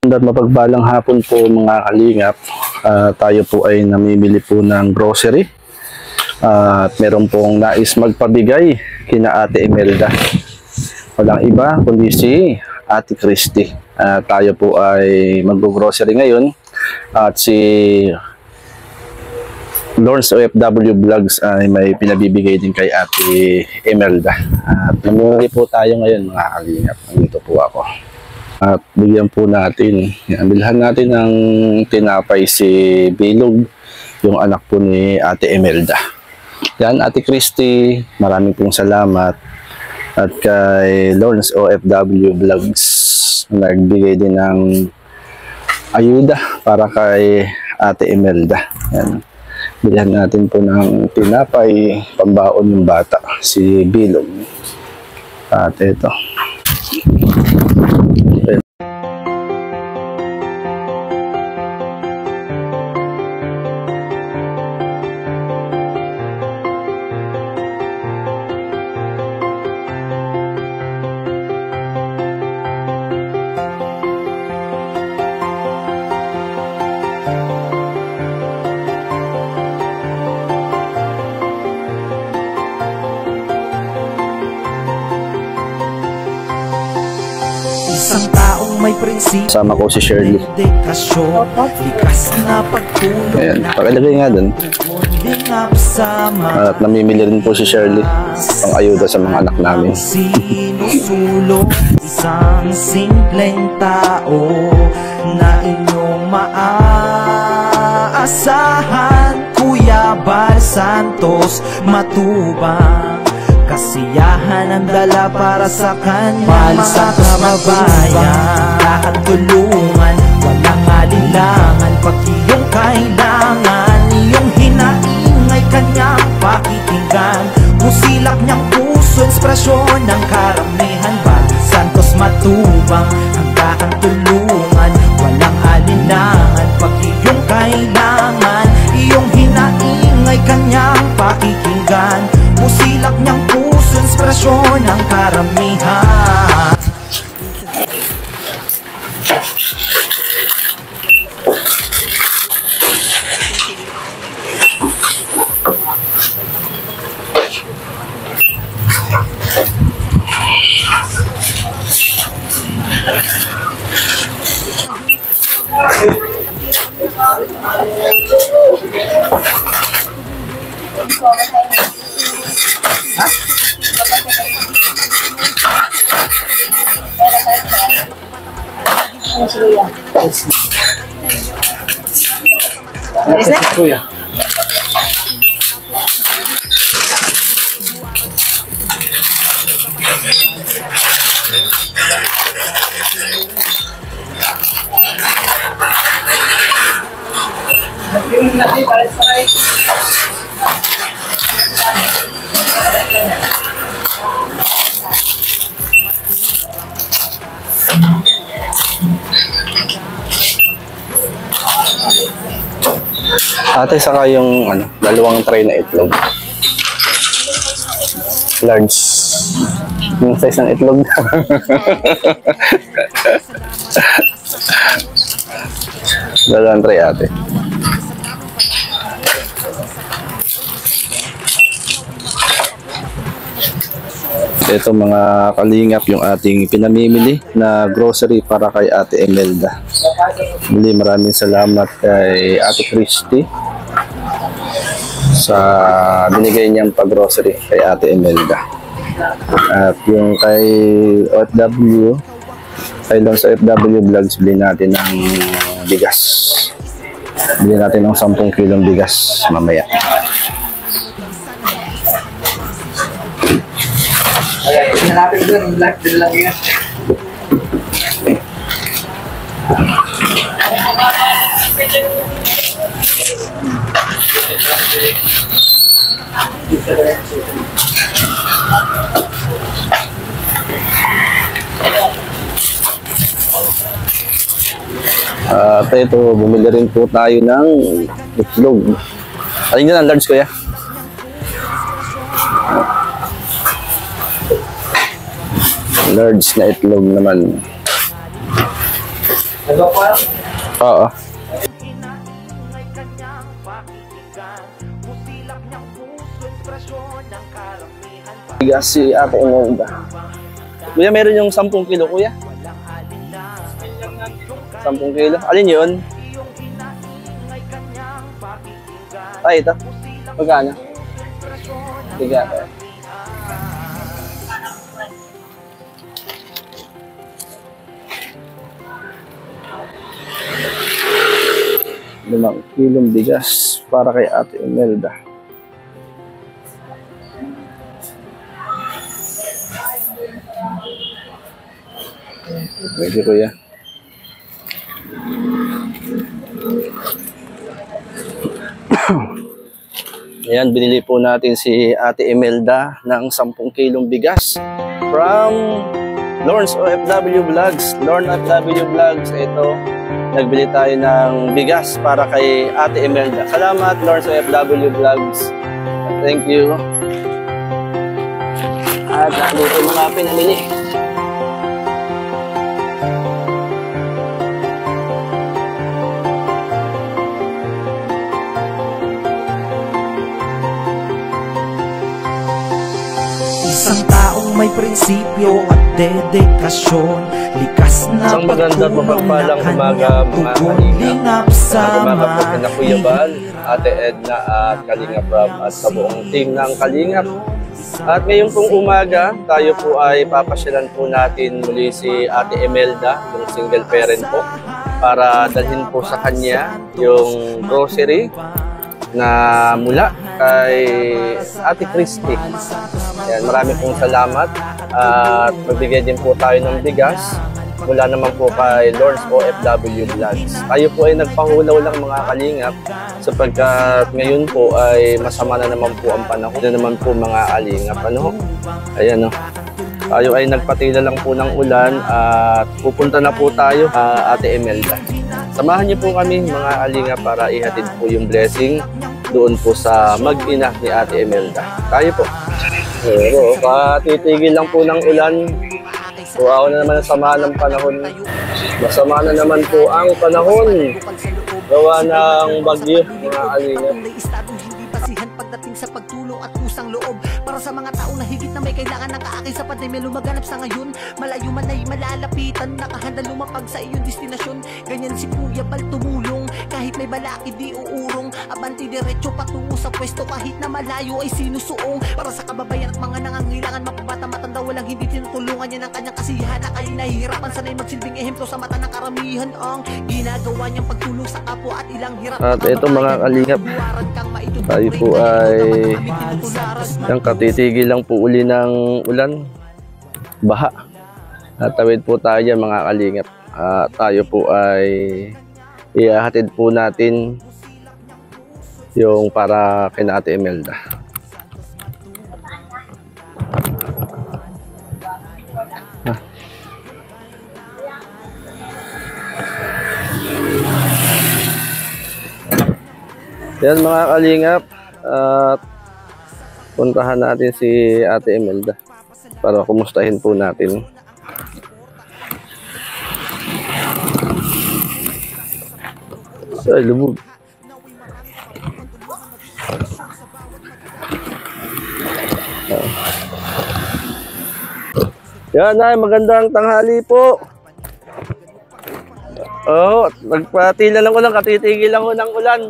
Mapagbalang hapon po mga kalingap. Tayo po ay namimili po ng grocery. At meron pong nais magpabigay kina Ate Imelda. Walang iba kundi si Ate Christy. Tayo po ay mag-grocery ngayon. At si Lawrence OFW Vlogs ay may pinabibigay din kay Ate Imelda. At namimili po tayo ngayon mga kalingap. Nandito po ako. At bigyan po natin, bilhan natin ng tinapay si Bilog, yung anak po ni Ate Imelda. Yan, Ate Christy, maraming pong salamat. At kay Lawrence OFW Vlogs, nagbigay din ng ayuda para kay Ate Imelda. Yan, bilhan natin po ng tinapay, pambaon ng bata, si Bilog. At ito. Isang taong may prinsipyo. Sama ko si Shirley. Ayan, pakilagay nga dun. At namimili rin po si Shirley ang ayuda sa mga anak namin. Sinusulong isang simpleng tao na inyong maaasahan. Kuya Bal Santos Matubang, kasiyahan ang dala para sa kanya. Mga kababayan, lahat tulungan, walang alinlangan. Pag iyong kailangan, iyong hinaingay kanyang pakikinggan. Musilak niyang puso, inspirasyon ng karamihan. Bal Santos Matubang, hanggang tulungan, walang alinlangan. Pag iyong kailangan, iyong hinaingay kanyang pakikinggan. Musilak niyang puso, inspirasyon ng karamihan. Kuya. Ate, saka yung dalawang tray na itlog. Large. Yung size ng itlog. Dalawang tray, ate. Ito mga kalingap yung ating pinamimili na grocery para kay Ate Imelda. Muli maraming salamat kay Ate Christy sa binigay niyang pag-grocery kay Ate Imelda. At yung kay OFW, kay Lawrence OFW Vlogs, bilhin natin ng bigas. Bilhin natin ng 10 kilong bigas mamaya. Hanapin doon, black din lang yan. At ito, bumili rin po tayo ng itlog. Alin yan ang large, kuya? Large na itlog naman. Nagawa ko lang. Oo. Inaingay kanyang pakitigan, musilap niyang puso, ekspresyon ng karamihan. Bigas si Ate Imelda. Kuya, meron yung 10 kilo, kuya. 10 kilo. Alin yun? Iyong inaingay kanyang pakitigan, Ay, ito. Magkano? ekspresyon ng Tiga. Limang kilong bigas para kay Ate Imelda. Pwede, kuya. Ayan, binili po natin si Ate Imelda ng 10 kilong bigas from Lawrence OFW Vlogs. Lawrence OFW Vlogs, ito, nagbili tayo ng bigas para kay Ate Imelda. Salamat, Lawrence OFW Vlogs. Thank you. At nandito mga pinamili. Isang taong may prinsipyo at dedikasyon, likas na Isang maganda at mapagpalang umaga, mga kalingap. Umaga po kina Kuya Bal, Ate Edna at Kalinga Prab at sa buong team ng Kalingap. At ngayon pong umaga, tayo po ay papasyalan po natin muli si Ate Imelda, yung single parent po, para dalhin po sa kanya yung grocery na mula kay Ate Christy. Yan, marami pong salamat at magbigay din po tayo ng bigas mula naman po kay Lawrence OFW Vlogs. Tayo po ay nagpahulaw lang mga kalingap sapagkat ngayon po ay masama na naman po ang panahon na naman po mga kalingap. Ano? Ayan o. Tayo ay nagpatila lang po ng ulan at pupunta na po tayo Ate Imelda. Samahan niyo po kami mga kalingap para ihatid po yung blessing doon po sa mag-ina ni Ate Imelda. Tayo po. Pero patitigil lang po ng ulan. So ako na naman ang sama ng panahon. Masama na naman po ang panahon. Gawa ng bagyo, mga kalingap. Pagdating sa pagtulong at kusang loob para sa mga taong na higit na may kailangan ng kaakay sapat na may lumaganap sa ngayon. Malayo man ay malalapitan, nakahanda lumapag sa iyong destinasyon. Ganyan si Kuya Bal tumulong, kahit may balaki di uurong. Abanti diretso patungo sa pwesto kahit na malayo ay sinusuong. Para sa kababayan at mga nangangailangan, mapabata matanda, walang hindi tinutulungan niya ng kanyang kasiyahan. Na kayo nahihirapan, sanay magsilbing ehemplo sa mata ng karamihan. Ang ginagawa niyang pagtulong sa kapwa at ilang hirap. At ito mga kalingap, tayo po ay yung katitigil lang po uli ng ulan, baha. Natawid po tayo mga kalingap. Tayo po ay ihahatid po natin yung para kina Ate Imelda. Yan mga kalingap, at puntahan natin si Ate Imelda para kumustahin po natin. Ay, lubog. Yan ay, magandang tanghali po. Oo, nagpatila lang ko lang, katitigil lang ko ng ulan.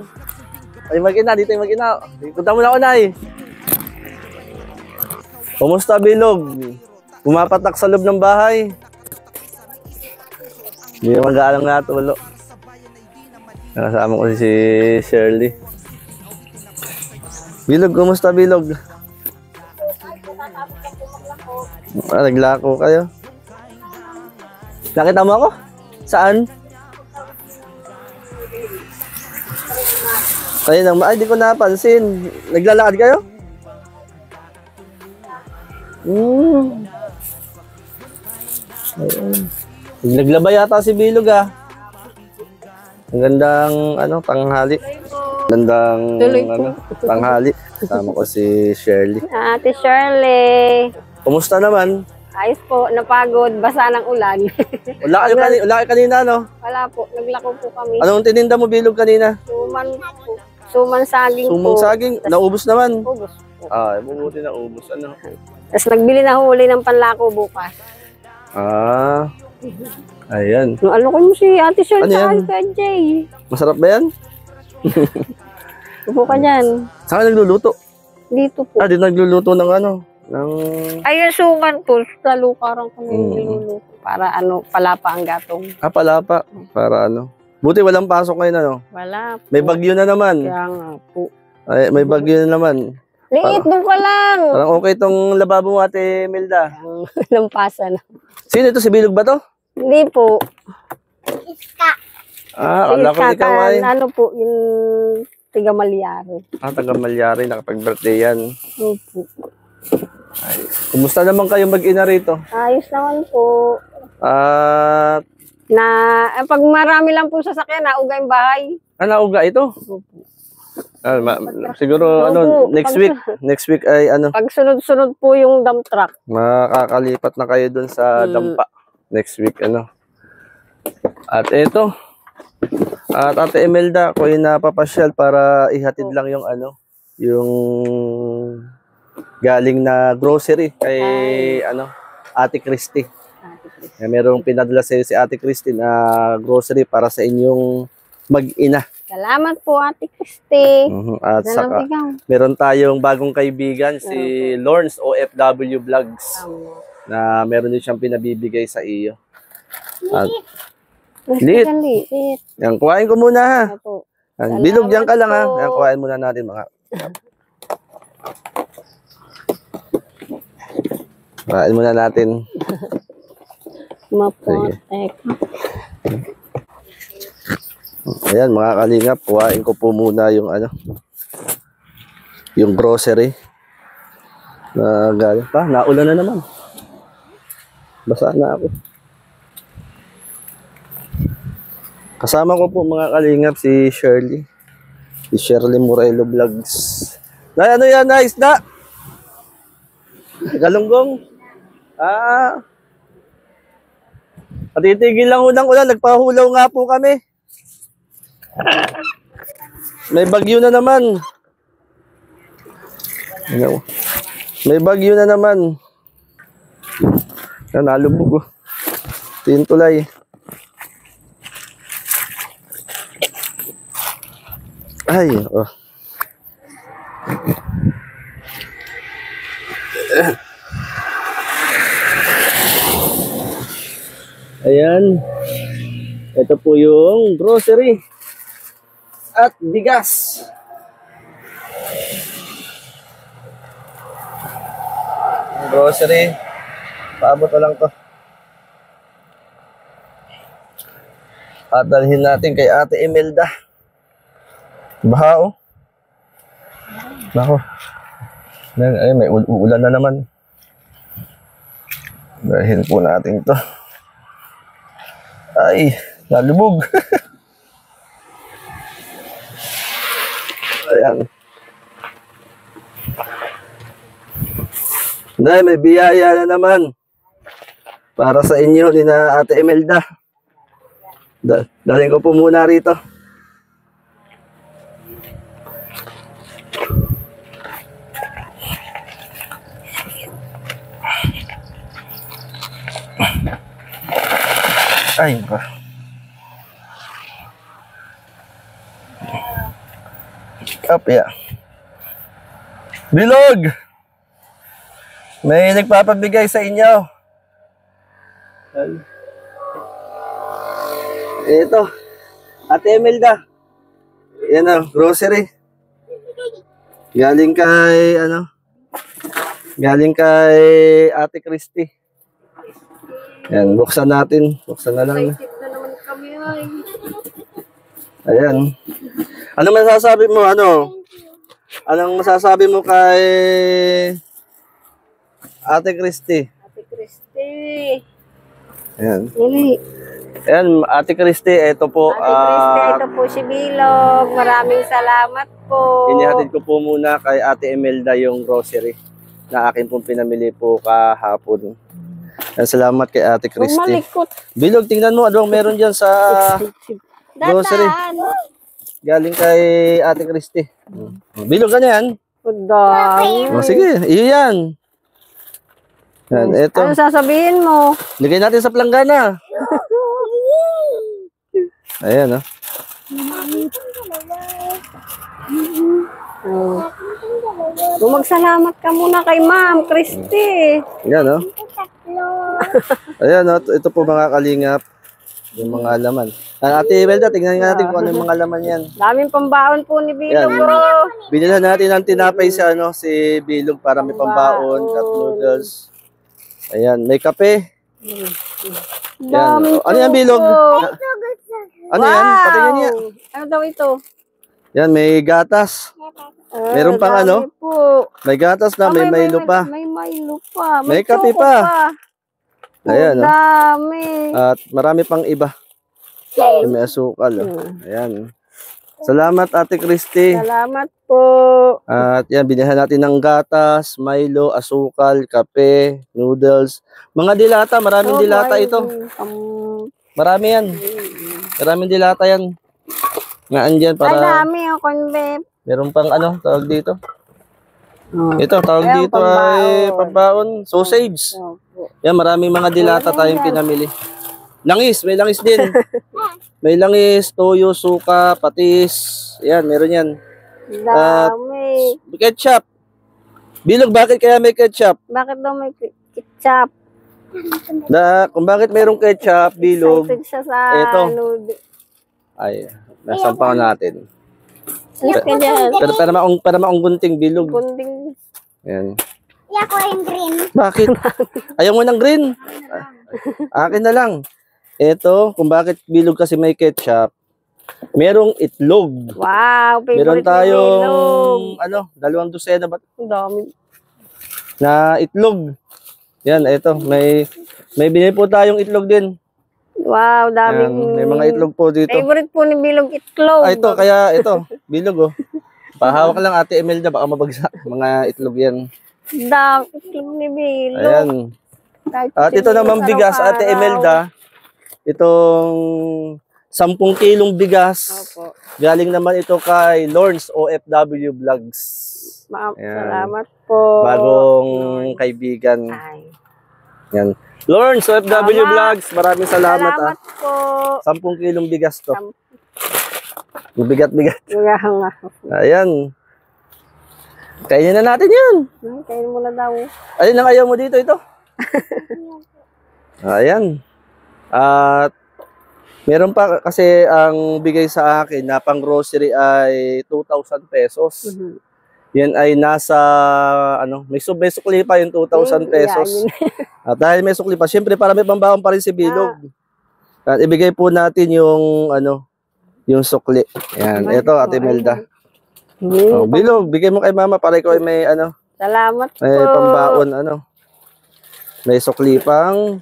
Ay, mag-ina, dito yung mag-ina. Punta mo na ako, Nay. Kumusta, Bilog? Pumapatak sa loob ng bahay. Hindi na mag-aalang natulo. Nakasama ko si Shirley. Bilog, kumusta, Bilog? Naglako kayo? Nakita mo ako? Saan? Ay, di ko napansin. Naglalakad kayo? Naglaba yata si Bilog ah. Ang gandang tanghali. Gandang tanghali. Kasama ko si Shirley. Ate Shirley. Kumusta naman? Ayos po, napagod, basa ng ulan. Wala kayo kanina, no? Wala po, naglako po kami. Anong tininda mo bilog kanina? Suman po. Suman saging Sumong po. saging, naubos naman. Ubus po. Ah, mabuti na ubos. Ano? Tapos nagbili na huli ng panlako bukas. Ah, ayan. Ano ko mo si Ate Shirley Ano sa yan? Kay Jay. Masarap ba yan? Upo ka dyan. Saan ka nagluluto? Dito po. Ah, di nagluluto ng ano? Ng... Ayun, suman po. Sa lukarang kami Mm. niluluto. Para ano, palapa ang gatong. Ah, palapa. Para ano? Buti walang pasok ngayon, ano? Wala po. May bagyo na naman. Kaya nga po. Ay, may bagyo na naman. Liit doon ka lang. Parang okay tong lababo mo, Ate Melda. Ang lampasan. Sino ito? Si Bilog ba to? Hindi po. Ah, akala ko ikaw ay. Ano po, yung tiga Malyari. Ah, taga Malyari, nakapag-birthday yan. Opo. Kumusta naman kayo mag-ina rito? Ayos naman po. At, Pag marami lang po sasakyan, nauga yung bahay. nauga ito? Opo. Ah, siguro, Opo, ano, next week ay, ano, Pag sunod-sunod po yung dump truck. makakalipat na kayo dun sa dampa. Next week, ano. At ito, at Ate Imelda, ako ay napapasyal para ihatid lang yung, ano, yung galing na grocery kay, ano, Ate Christy. Merong pinadala sa'yo si Ate Christy na grocery para sa inyong mag-ina. Salamat po, Ate Christy. At saka, meron tayong bagong kaibigan, si Lawrence OFW Vlogs, na meron din siyang pinabibigay sa iyo. At, Liit. Liit. yan, kuhain ko muna ha. Opo. Yan, bilog dyan ka lang ha. po. Yan, kuhain muna natin mga. Kuhain muna natin. Mapotek. Ayan, mga kalingap, kuhain ko po muna yung ano, yung grocery. Na galing pa, naulan na naman. Basa na ako. Kasama ko po mga kalingap si Shirley. Si Shirley Morelo Vlogs. Na ano yan, na isda? Galunggong. Ah. Patitigil lang unang ulan, nagpahulaw nga po kami. May bagyo na naman. Ano? May bagyo na naman. Nalubog oh. Tintulay. Ay, oh. Ayan. Ito po yung grocery. At bigas. Grocery. Paabot na lang to. At dalhin natin kay Ate Imelda. Baha oh. Nako. Ay, may uulan na naman. Dalhin po natin to. Ay, nalubog. Ayan. Dahil may biyaya na naman para sa inyo ni na Ate Imelda. Dalhin ko po muna rito. Ay, ba. Up, yeah. Bilog! May nagpapabigay sa inyo. Ito. Ate Imelda. Yan o, grocery. Galing kay, ano? Galing kay Ate Christy. Yan, buksan natin. Buksan na lang. Na naman kami ay. Ayan. Ano masasabi mo, ano? Anong masasabi mo kay Ate Christy? Ate Christy. Ayan. Lili. Ayan, Ate Christy, ito po. Ate Christy, ito po si Bilog. Maraming salamat po. Inihatid ko po muna kay Ate Imelda yung grocery na akin pong pinamili po kahapon. Salamat kay Ate Christy. Malikot. Bilog, tingnan mo, anong meron dyan sa grocery. Dataan. Galing kay Ate Christy. Bilog ka na yan. Dami. O, sige, iyan. Yan, ito. Ano sasabihin mo? Lagay natin sa planggana. Ayan, oh. Magsalamat ka muna kay Ma'am Christy. Ayan, oh. Ayan, oh. Ito po mga kalingap. Yung mga laman. Ate Imelda, tingnan nga natin kung ano yung mga laman yan. Daming pambaon po ni Yan. Bilog. Oh. Binilhan natin ng tinapay si, si Bilog para may pambaon, cup noodles. Ayan, may kape. Yan. Daming Ano yan, Bilog? tubo. Ano yan? Patingin niya. Ano daw ito? Yan, may gatas. Meron pang dami ano? Po. May gatas na, may Milo pa. May Milo pa. May kape choco pa. Ayan, oh. Dami. At marami pang iba. May asukal. Oh. Ayan. Salamat, Ate Christy. Salamat po. At yan, binilhan natin ng gatas, Milo, asukal, kape, noodles. Mga dilata, maraming dilata ito. Marami yan. Maraming dilata yan. Nga andyan Ay, para dami ang konbe. meron pang ano, tawag dito. Ito, tawag Ayan, dito ay pambaon, sausage. Yan, maraming mga dilata tayong pinamili. Langis, may langis din. May langis, toyo, suka, patis. Yan, meron yan. Dami. Ketchup. Bilog, bakit kaya may ketchup? Bakit daw may ketchup? Kung bakit mayroong ketchup, bilog, Excited siya sa Ito. noodle. ay, nasampahan natin. Alis ka dyan. Para maong gunting bilog. Kunding. Yan. Ako yung green. Bakit? Ayaw mo ng green? Akin na lang. Ito, kung bakit bilog kasi may ketchup, merong itlog. Wow, Meron favorite ni Bilog. tayong, 2 dosena ba? Ang dami. Na itlog. Yan, ito. May binili po tayong itlog din. Wow, dami. Yan, may mga itlog po dito. Favorite po ni Bilog, itlog. Ito, kaya ito, bilog oh. Pahawak lang Ate Imelda, baka mabagsak. Mga itlog yan. Dami itlog ni Bilog. Ayan. Kahit At ito siguro naman bigas, araw-araw. Ate Imelda. Itong 10 kilong bigas. Opo. Galing naman ito kay Lawrence OFW Vlogs. Ayan. Salamat po. Bagong kaibigan. Ay. Yan. Lawrence OFW Salamat. Vlogs, maraming salamat. Salamat po. 10 kilong bigas to. Bigat-bigat. Kaya nga. Ayan. Kainin na natin yan. Kain mo na daw. Ayun ang ayaw mo dito, ito. Ayan. At meron pa kasi ang bigay sa akin na pang grocery ay 2,000 pesos. Yan ay nasa, may sukli pa yung 2,000 pesos. At dahil may sukli pa, syempre para may pambaon pa rin si Bilog. At ibigay po natin yung, yung sukli. Yan, ito Ate Imelda. Oh, Bilog, bigay mo kay Mama para ikaw ay may, Salamat po. may pambaon, may sukli pang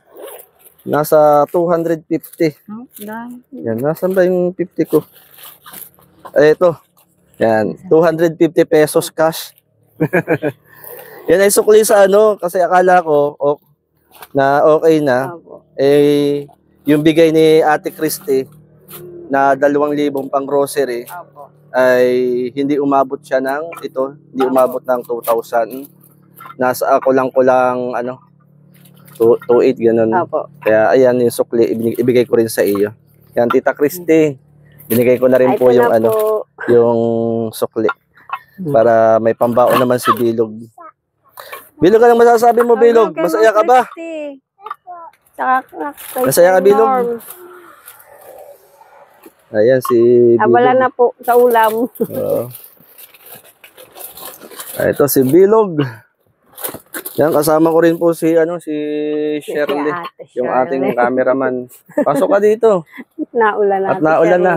nasa 250. Yan, nasan ba yung 50 ko? Ito. Yan, 250 pesos cash. Yan ay sukli sa kasi akala ko na okay na. Eh, yung bigay ni Ate Christy na 2,000 pang grocery ay hindi umabot siya ng hindi umabot ng 2,000. Nasa ako lang 2,800 ganun. Kaya ayan yung sukli, ibigay ko rin sa iyo. Yan, Tita Christy. Binigay ko na rin po yung yung sukli para may pambaon naman si Bilog. Bilog, anong masasabi mo, Bilog? Masaya ka ba? Masaya ka, Bilog? Ayan si Bilog. Abala na po sa ulam. Ito si Bilog. Yan, kasama ko rin po si Shirley, yung ating cameraman. Pasok ka dito. Naulan na. At naulan na.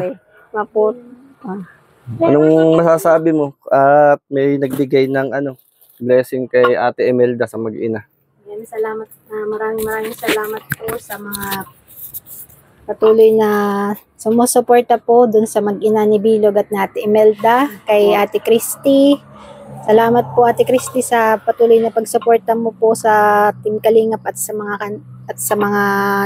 Maput. Anong masasabi mo? At may nagbigay ng blessing kay Ate Imelda sa mag-ina. Salamat, maraming salamat po sa mga patuloy na sumusuporta po dun sa mag-ina ni Bilog at Ate Imelda, kay Ate Christy, Salamat po Ate Christy sa patuloy na pagsuporta mo po sa Team Kalingap at sa mga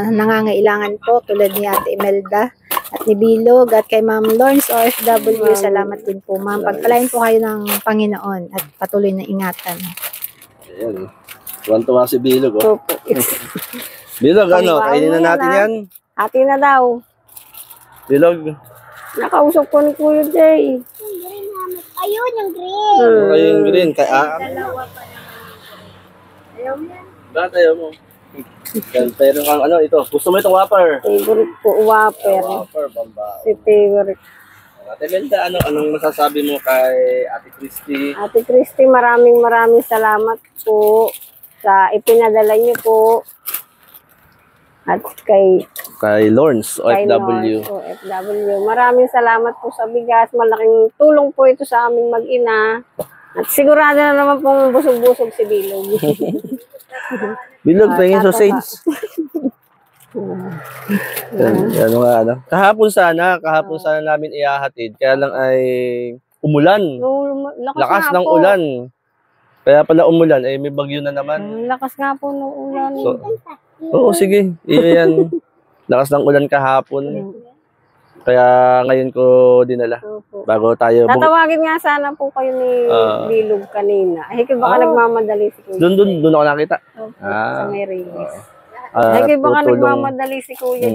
nangangailangan po tulad ni Ate Imelda at ni Bilog at kay Ma'am Lawrence OFW. Salamat din po ma'am. Pagpalain po kayo ng Panginoon at patuloy na ingatan. Ayan. Tuwan-tuwa si Bilog. Oh. Opo. Bilog, ano? Kainin na natin yan. Ate na daw. Bilog. Nakausap ko ni Kuya Jay. Ayun, yung green. Ano yung green? Kaya, Dalawa pa naman. Ayaw yan. bakit ayaw mo? Pero kang ano, ito. Gusto mo itong whopper? Favorite po, Whopper. Whopper, bamba. Si favorite. Ate Melda, anong masasabi mo kay Ate Christy? Ate Christy, maraming salamat po sa ipinadala niyo po. At kay Lawrence, OFW. OFW. Maraming salamat po sa bigas. Malaking tulong po ito sa aming mag-ina. At sigurado na naman pong busog-busog si Bilog. Bilog, tingin sausage. Ano nga, ano? Kahapon sana namin ihahatid. Kaya lang ay umulan. Lakas ng ulan. Kaya pala umulan, eh may bagyo na naman. Lakas nga po ng ulan. Oo, sige. Iyan. Lakas ng ulan kahapon. Kaya ngayon ko dinala. Bago tayo... Tatawagin nga sana po kayo ni Bilog kanina. Baka nagmamadali si Kuya. Doon ako nakita. Sa may release. Baka tutulong. nagmamadali si Kuya.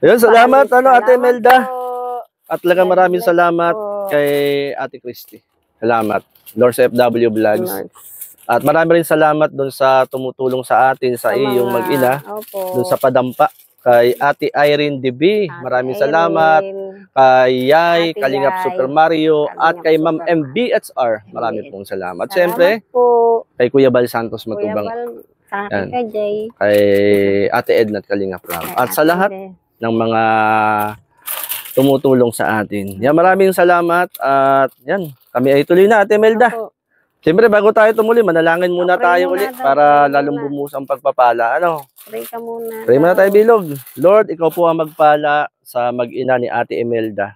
Ayun, salamat Ate Melda. At talagang maraming salamat kay Ate Christy. Salamat. Lawrence FW Vlogs. At marami rin salamat doon sa tumutulong sa atin, sa iyong mag-ina. Doon sa padampa. Kay Ate Irene DB. Maraming salamat. Kay Yay, Kalingap Super Mario. At kay Ma'am MBHR. Maraming pong salamat. Siyempre, kay Kuya Bal Santos Matubang. Kay Ate Edna at Kalingap Ram. At sa lahat ng mga tumutulong sa atin. Yan, maraming salamat. At yan, kami ay tuloy na, Ate Melda. Siyempre, bago tayo tumuli, manalangin muna tayo ulit para lalong bumuhos ang pagpapala. Ano? Pray ka muna. Pray muna tayo, Bilog. Lord, ikaw po ang magpala sa mag-ina ni Ate Imelda.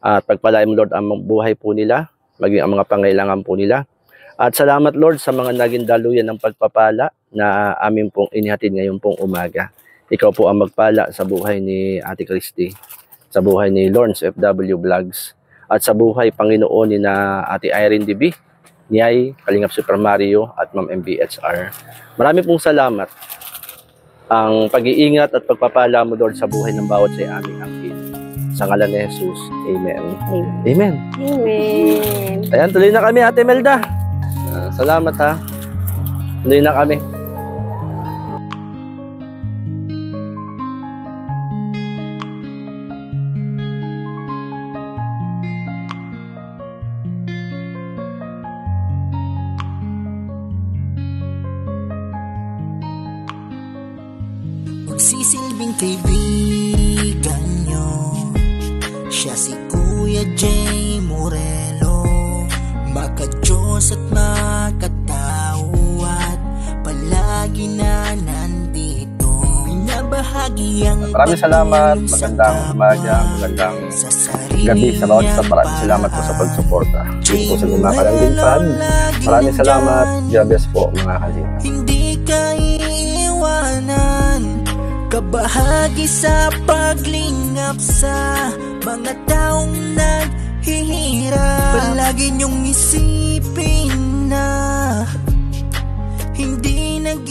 At pagpalain mo, Lord, ang buhay po nila, maging ang mga pangailangan po nila. At salamat, Lord, sa mga naging daluyan ng pagpapala na amin pong inihatid ngayon pong umaga. Ikaw po ang magpala sa buhay ni Ate Christy, sa buhay ni Lawrence FW Vlogs, at sa buhay, Panginoon, ni na Ate Irene DB, Niyay, Kalingap Super Mario, at Ma'am MBHR. Marami pong salamat. Ang pag-iingat at pagpapala mo, Lord, sa buhay ng bawat sa aming angkin. Sa ngalan ni Jesus. Amen. Amen. Amen. Ayan, tuloy na kami, Ate Melda. Salamat ha. Tuloy na kami. Magsisilbing kaibigan nyo, siya si Kuya Jay Morelo. Maka-Diyos at makatao at palagi na nandito. Pinabahagi ang Maraming salamat. Magandang umaga, magandang gabi sa bawat isa. Maraming salamat po sa pagsuporta. Dito po sa Gumakalang Dinpad. Maraming salamat. God bless po, mga kalingap. Hindi ka iiwanan, kabahagi sa paglingap sa mga taong naghihirap. Palagi niyong isipin na hindi nag